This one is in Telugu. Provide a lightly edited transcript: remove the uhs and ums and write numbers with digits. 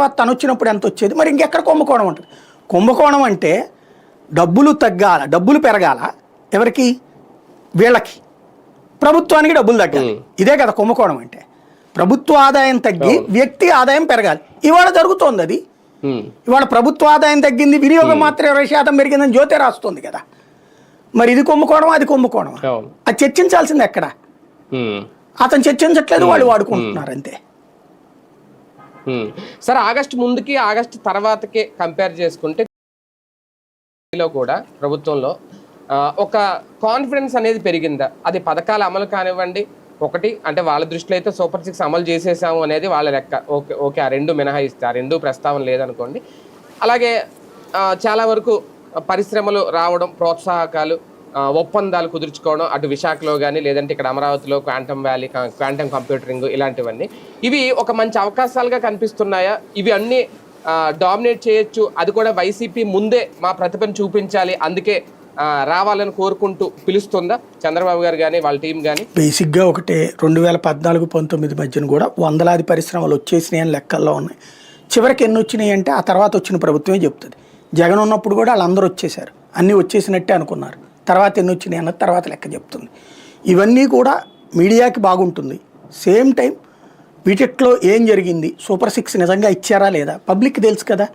తర్వాత తను వచ్చినప్పుడు ఎంత వచ్చేది, మరి ఇంకెక్కడ కుంభకోణం ఉంటుంది. కుంభకోణం అంటే డబ్బులు తగ్గాల, డబ్బులు పెరగాల, ఎవరికి, వీళ్ళకి, ప్రభుత్వానికి డబ్బులు తగ్గాలి. ఇదే కదా కుంభకోణం అంటే. ప్రభుత్వ ఆదాయం తగ్గి వ్యక్తి ఆదాయం పెరగాలి. ఇవాళ జరుగుతోంది అది. ఇవాళ ప్రభుత్వ ఆదాయం తగ్గింది, వినియోగం మాత్రం 20% పెరిగిందని జ్యోతి రాస్తుంది కదా. మరి ఇది కుంభకోణం, అది కుంభకోణం, అది చర్చించాల్సింది ఎక్కడ? అతను చర్చించట్లేదు, వాళ్ళు వాడుకుంటున్నారు అంతే. సరే, ఆగస్టు ముందుకి ఆగస్టు తర్వాతకే కంపేర్ చేసుకుంటే కూడా ప్రభుత్వంలో ఒక కాన్ఫిడెన్స్ అనేది పెరిగిందా? అది పథకాల అమలు కానివ్వండి, ఒకటి అంటే వాళ్ళ దృష్టిలో అయితే సూపర్ 6 అమలు చేసేసాము అనేది వాళ్ళ లెక్క. ఓకే ఓకే, ఆ రెండు మినహాయిస్తే, ఆ రెండు ప్రస్తావన లేదనుకోండి. అలాగే చాలా వరకు పరిశ్రమలు రావడం, ప్రోత్సాహకాలు, ఒప్పందాలు కుదుర్చుకోవడం, అటు విశాఖలో కానీ లేదంటే ఇక్కడ అమరావతిలో క్వాంటమ్ వ్యాలీ, క్వాంటమ్ కంప్యూటరింగ్, ఇలాంటివన్నీ ఇవి ఒక మంచి అవకాశాలుగా కనిపిస్తున్నాయా? ఇవి అన్నీ డామినేట్ చేయొచ్చు, అది కూడా వైసీపీ ముందే మా ప్రతిభను చూపించాలి, అందుకే రావాలని కోరుకుంటూ పిలుస్తుందా చంద్రబాబు గారు కానీ వాళ్ళ టీం కానీ? బేసిక్గా ఒకటే, 2014-19 మధ్యన కూడా వందలాది పరిశ్రమలు వచ్చేసినాయి అని లెక్కల్లో ఉన్నాయి. చివరికి ఎన్ని వచ్చినాయి అంటే ఆ తర్వాత వచ్చిన ప్రభుత్వమే చెప్తుంది. జగన్ ఉన్నప్పుడు కూడా వాళ్ళందరూ వచ్చేసారు, అన్నీ వచ్చేసినట్టే అనుకున్నారు. తర్వాత ఎన్ని వచ్చినాయి అన్నది తర్వాత లెక్క చెప్తుంది. ఇవన్నీ కూడా మీడియాకి బాగుంటుంది. సేమ్ టైం వీటిలో ఏం జరిగింది, సూపర్ 6 నిజంగా ఇచ్చారా లేదా పబ్లిక్ తెలుసు కదా.